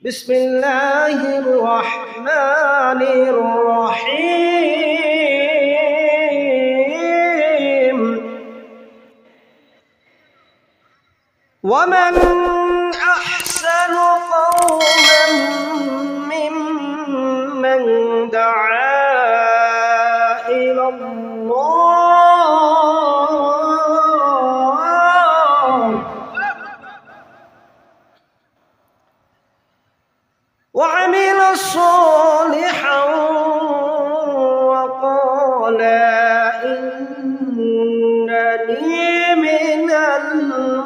بسم الله الرحمن الرحيم ومن أحسن قولا ممن دعا إلى الله وعمل صالحا وقال إنني من المسلمين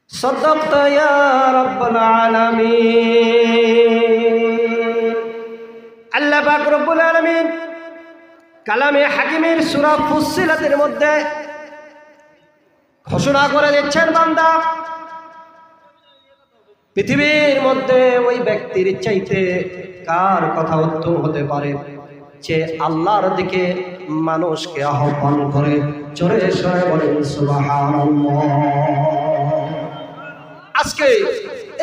صدقت يا رب العالمين আল্লাহ পাক রব্বুল আলামিন কালামে হাকিমের সূরা ফুসসিলাতের মধ্যে ঘোষণা করে দিচ্ছেন, বান্দা পৃথিবীর মধ্যে ওই ব্যক্তির চাইতে কার কথা উত্তম হতে পারে যে আল্লাহর দিকে মানুষকে আহ্বান করে জোরে সরে বলেন সুবহানাল্লাহ। আজকে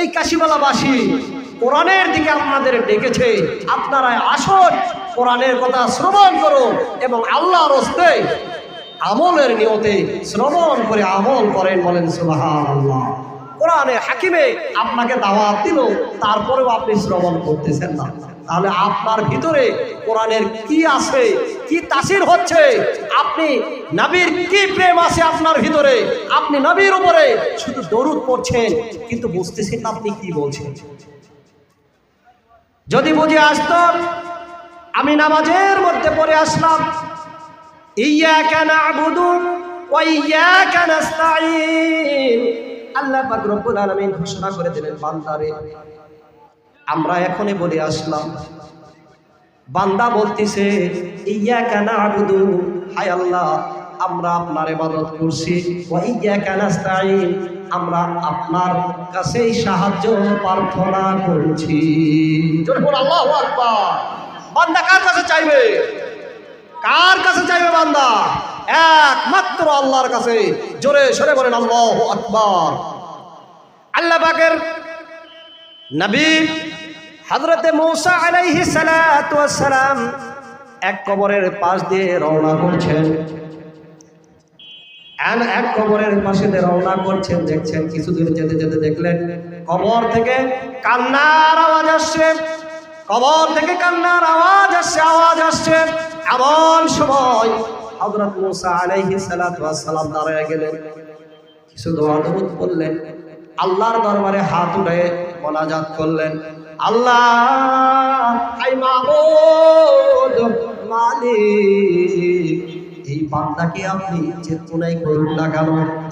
এই কাশিমালাবাসী কোরআনের দিকে আপনাদের ডেকেছে, আপনারা আসুন কোরআনের কথা শ্রবণ করুন এবং আল্লাহর হস্তে আমলের নিয়তে শ্রবণ করে আমল করেন, বলেন সুবহানাল্লাহ। কোরআনে হাকিমে আপনাকে দাওয়াত দিল, তারপরেও আপনি শ্রবণ করতেছেন না, তাহলে আপনার ভিতরে কোরআনের কি আছে, কি তাসির হচ্ছে, আপনি নবীর কি প্রেম আছে আপনার ভিতরে, আপনি নবীর উপরে শুধু দরুদ পড়ছেন কিন্তু বুঝতেছেন না আপনি কি বলছেন। যদি বুঝে আসতাম, আমি নামাজের মধ্যে পড়ে আসলাম ইয়্যাকা না'বুদু ওয়া ইয়্যাকা নাস্তাঈন, আল্লাহ পাক রব্বুল আলামিন ঘোষণা করে দিলেন, বান্দারে আমরা এখনই বলে আসলাম। বান্দা বলতেছে ইয়্যাকা না'বুদু, হায় আল্লাহ আমরা আপনার ইবাদত করছি, ওয়া ইয়্যাকা নাস্তাঈন আমরা আপনার কাছেই সাহায্য প্রার্থনা করছি। জোরে বল আল্লাহু আকবার। বান্দা কার কাছে চাইবে? কার কাছে চাইবে বান্দা? একমাত্র আল্লাহর কাছে। জোরে সরে বলেন আল্লাহু আকবার। আল্লাহ পাকের নবী হযরতে মূসা আলাইহিস সালাতু ওয়াস সালাম এক কবরের পাশ দিয়ে রওনা করছেন, এক কবরের পাশে দিয়ে রওনা করছেন, দেখছেন কিছু দূর যেতে যেতে দেখলেন কবর থেকে কান্নার আওয়াজ আসছে, কবর থেকে কান্নার আওয়াজ আসছে। এমন সময় হযরত মূসা আলাইহিস সালাতু ওয়াস সালাম দাঁড়িয়ে গেলেন, কিছু দোয়া দরুদ পড়লেন, আল্লাহর দরবারে হাত উঠিয়ে মোনাজাত করলেন, আল্লাহ আই মাবুদ মালিক, এই বান্দাকে আপনি যে গুনাহ করুন না কেন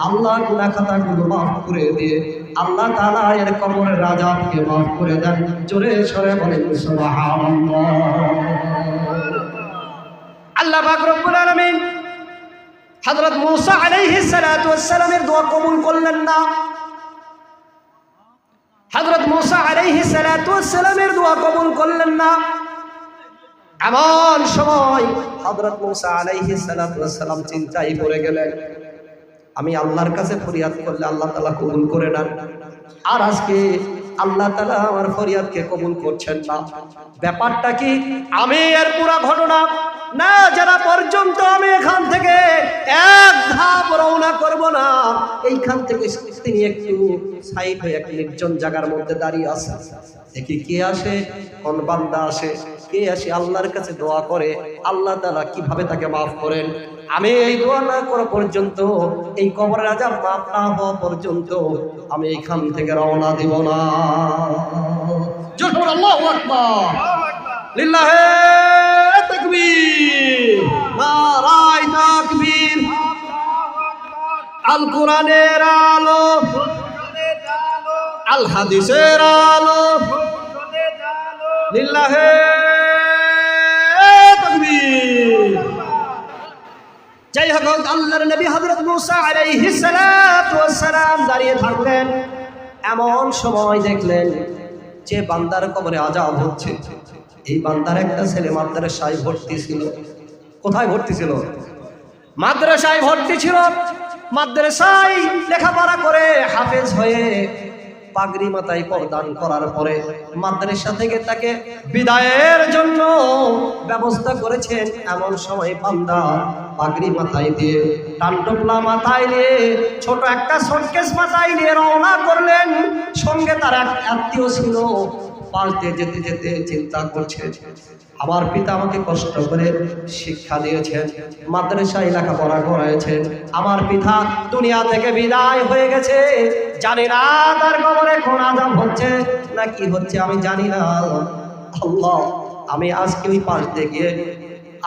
আল্লাহ গুনাহ খাতাগুলো মাফ করে দিয়ে আল্লাহ তাআলা এর কবরের আযাবকে মাফ করে দেন। জোরে সরে বলেন সুবহানাল্লাহ। আল্লাহ পাক রব্বুল আলামিন হযরত মূসা আলাইহিস সালাতু ওয়াস সালামের দোয়া কবুল করলেন না। হযরত মূসা আলাইহিস সালাতু ওয়াস সালামের দোয়া কবুল করলেন না। এমন সময় হযরত মূসা আলাইহিস সালাতু ওয়াস সালাম চিন্তায় পড়ে গেলেন, আমি আল্লাহর কাছে ফরিয়াদ করলে আল্লাহ তাআলা কবুল করে নেন, আর আজকে আল্লাহ তাআলা আমার ফরিয়াদকে কবুল করছেন না। ব্যাপারটা কি? আমি এর পুরো ঘটনা না জানা পর্যন্ত আমি এখান থেকে এক ধাপ রওনা করব না। এইখান থেকে তিনি একটু সাইড হয়ে এক নির্জন জায়গার মধ্যে দাঁড়িয়ে আছে, দেখি কে আসে, কোন বান্দা আসে, কে আসে আল্লাহর কাছে দোয়া করে, আল্লাহ তাআলা কিভাবে তাকে মাফ করেন। আমি এই দোয়া না করা পর্যন্ত, এই কবরের আযাব মাফ না হওয়া পর্যন্ত আমি এইখান থেকে রওনা দিব না। জোরে বলো আল্লাহু আকবার, লিল্লাহি তাকবীর, নারায়ে তাকবীর। আল কোরআনের আলো, আল হাদিসের আলো, লিল্লাহি তাকবীর। যাই হোক, আল্লাহর নবী হযরত মূসা আলাইহিস সালাতু ওয়াস সালাম দাঁড়িয়ে থাকলেন। এমন সময় দেখলেন যে বান্দার কবরে আযাব হচ্ছে। এই বান্দার একটা ছেলে মাদ্রাসায় ভর্তি ছিল, কোথায় ভর্তি ছিল? মাদ্রাসায় ভর্তি ছিল। মাদ্রাসায় লেখাপড়া করে হাফেজ হয়ে পাগড়ি মাথায় প্রদান করার পরে মাদ্রাসা থেকে তাকে বিদায়ের জন্য ব্যবস্থা করেছেন। এমন সময় বান্দা পাগড়ি মাথায় দিয়ে, টানটুপলা মাথায় নিয়ে, ছোট একটা সুটকেস মাথায় নিয়ে রওনা করলেন। সঙ্গে তার এক আত্মীয় ছিল। পাল্টে যেতে যেতে চিন্তা করছে, আমার পিতা আমাকে কষ্ট করে শিক্ষা দিয়েছেন, মাদ্রাসায় লেখাপড়া করাইছেন, আমার পিতা দুনিয়া থেকে বিদায় হয়ে গেছে, জানি না তার কবরে কোন আযাব হচ্ছে না কি হচ্ছে আমি জানি না। আল্লাহ, আমি আজকে ওই পাল্টে গিয়ে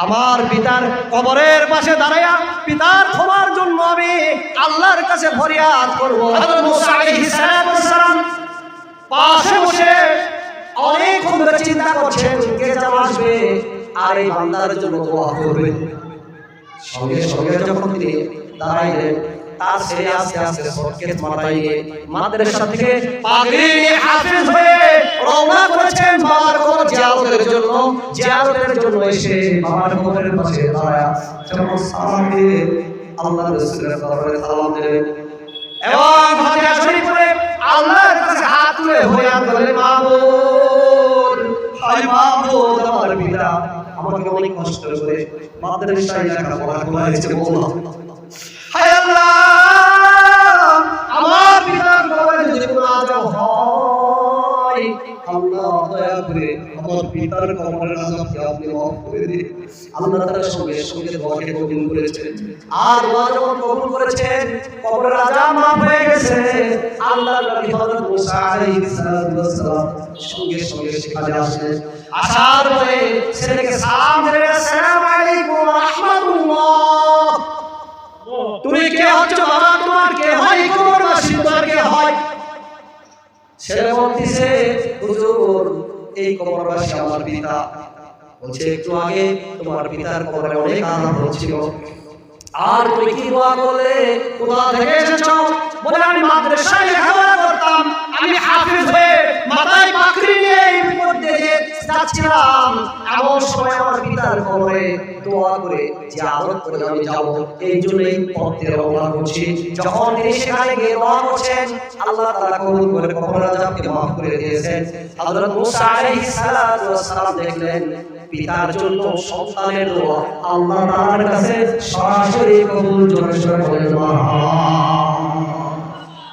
আমার পিতার কবরের পাশে দাঁড়ায়া পিতার ক্ষমার জন্য আমি আল্লাহর কাছে ফরিয়াদ করব। হযরত মুসা আলাইহিস সালাম পাশে বসে অনেকক্ষণ ধরে চিন্তা করছেন কে যেন আসবে আর এই বান্দার জন্য দোয়া করবে। সঙ্গে সঙ্গে যখন তিনি দাঁড়াইলেন, তার ছেলে আস্তে আস্তে সুটকেস মাথায় নিয়ে মাদ্রাসা থেকে পাগড়ি নিয়ে হাফেজ হয়ে রওনা করেছেন বাবার কবর জিয়ারতের জন্য। জিয়ারতের জন্য এসে বাবার কবরের পাশে দাঁড়ায়া যখন সালাম দিয়ে আল্লাহর রাসূলের কবরে সালাম দিলেন এবং ফাতিহা শরীফ পড়ে আল্লাহর কাছে হাত তুলে ফরিয়াদ করলেন, মাবুদ, হায় মাবুদ, আমার পিতা আমাকে অনেক কষ্ট করে মাদ্রাসায় লেখাপড়া করাইছে, বললাম হায় আল্লাহ, আমার পিতার কবরে যদি কোনো আযাব হয়, আল্লাহ দয়া করে আমার পিতার কবরের আযাবকে আপনি মাফ করে দিন। আল্লাহ তাআলা সঙ্গে সঙ্গে দোয়াকে কবুল করেছেন। আর দোয়া যখন কবুল করেছেন, কবরের আযাব মাফ হয়ে গেছে। আল্লাহর নবী হযরত মুসা আলাইহিস সালাম সঙ্গে সঙ্গে সেখানে আসলেন। আসার পরে ছেলেকে সালাম দিলেন, আসসালামু আলাইকুম ওয়া রাহমাতুল্লাহ। তুমি কে হচ্ছ বাবা? তোমার কে হয়? কবরবাসী তোমার কে হয়? ছেলে বলতেছে, হুজুর, এই কবরবাসী আমার পিতা। বলছে, একটু আগে তোমার পিতার কবরে অনেক আযাব হচ্ছিল, আর তুমি কি দোয়া করলে? কোথা থেকে এসেছো? বলে, আমি মাদ্রাসায় লেখাপড়া করতাম, আমি হাফেজ হয়ে মাথায় পাগড়ি নিয়ে এই মধ্যে যাচ্ছিলাম, এমন সময় আমার পিতার কবরে দোয়া করে জিয়ারত করে আমি যাব, এই জন্যই পথে রওনা করছি। যখন তিনি সেখানে গিয়ে দোয়া করছেন, আল্লাহ তাআলা কবুল করে কবরের আযাবকে মাফ করে দিয়েছেন। হযরত মুসা আলাইহিস সালাম দেখলেন পিতার জন্য সন্তানের দোয়া আল্লাহ তাআলার কাছে সরাসরি কবুল। জোরে জোরে বলেন মারহাবা।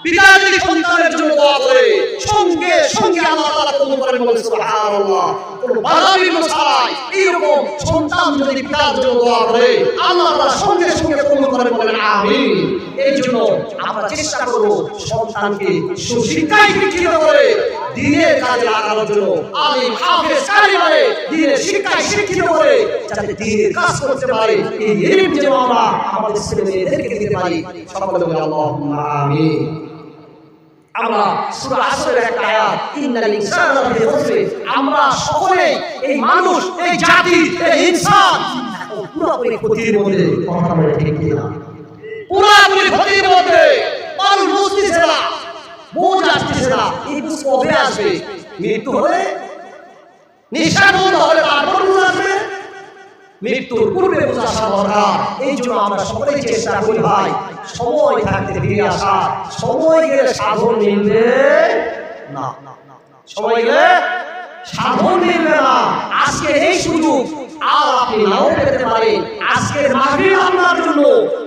পিতা যদি সন্তানের জন্য দোয়া করে, সঙ্গে সঙ্গে আল্লাহ তাআলা কবুল করেন, বলেন সুবহানাল্লাহ। কোন বাধা বিঘ্ন ছাড়াই এইরকম সন্তান যদি পিতার জন্য দোয়া করে, আল্লাহ তাআলা সঙ্গে সঙ্গে কবুল করেন, বলেন আমিন। এই জন্য আমরা চেষ্টা করব সন্তানকে সুশিক্ষায় শিক্ষিত করে দ্বীনের কাজে লাগানোর জন্য, আলিম হাফেজ কারি মানে দ্বীনের শিক্ষায় শিক্ষিত করে যাতে দ্বীনের কাজ করতে পারে, এই ইলম যেন আমরা আমাদের ছেলেমেয়েদেরকে দিতে পারি। সকলে বলি আল্লাহুম্মা আমিন। আমরা সূরা আসরের একটা আয়াত, ইন্নাল ইনসানা লাফি খুসর, আমরা সকলে এই মানুষ, এই জাতি, এই ইনসান পুরোপুরি ক্ষতির মধ্যে। কথা বলে ঠিক কিনা? পুরোপুরি ক্ষতির মধ্যে। মানুষ বুঝতেছে না, বুঝ আসতেছে না, এই বুঝ কবে আসবে? মৃত্যু হলে, নিঃশ্বাস বন্ধ হলে তারপর বুঝ আসবে। মৃত্যুর পূর্বে বুঝ আসা দরকার। এই জন্য আমরা সকলেই চেষ্টা করি ভাই, সময় থাকতে ফিরে আসা। সময় গেলে সাধন মিলবে না, সময় গেলে সাধন মিলবে না। আজকে এই সুযোগ আর আপনি নাও পেতে পারেন। আজকের মাহফিল আপনার জন্য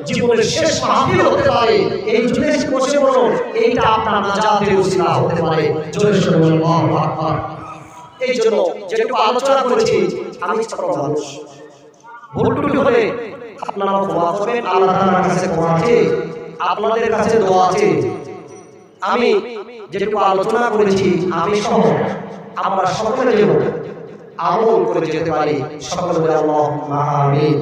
জীবনের শেষ মাহফিল হতে পারে। এই জন্য বসে বলুন, এইটা আপনার নাজাতের উসিলা হতে পারে। জোরে সোরে বলুন আল্লাহু আকবার। এই জন্য যেটুকু আলোচনা করেছি, আমি ছোট মানুষ, ভুল ত্রুটি হলে আপনারা ক্ষমা করবেন। আল্লাহ তাআলার কাছে ক্ষমা আছে, আপনাদের কাছে দোয়া আছে। আমি যেটুকু আলোচনা করেছি, আমি সহ আমরা সকলে যেন আমল করে যেতে পারি। সকলে বলি আল্লাহুম্মা আমিন।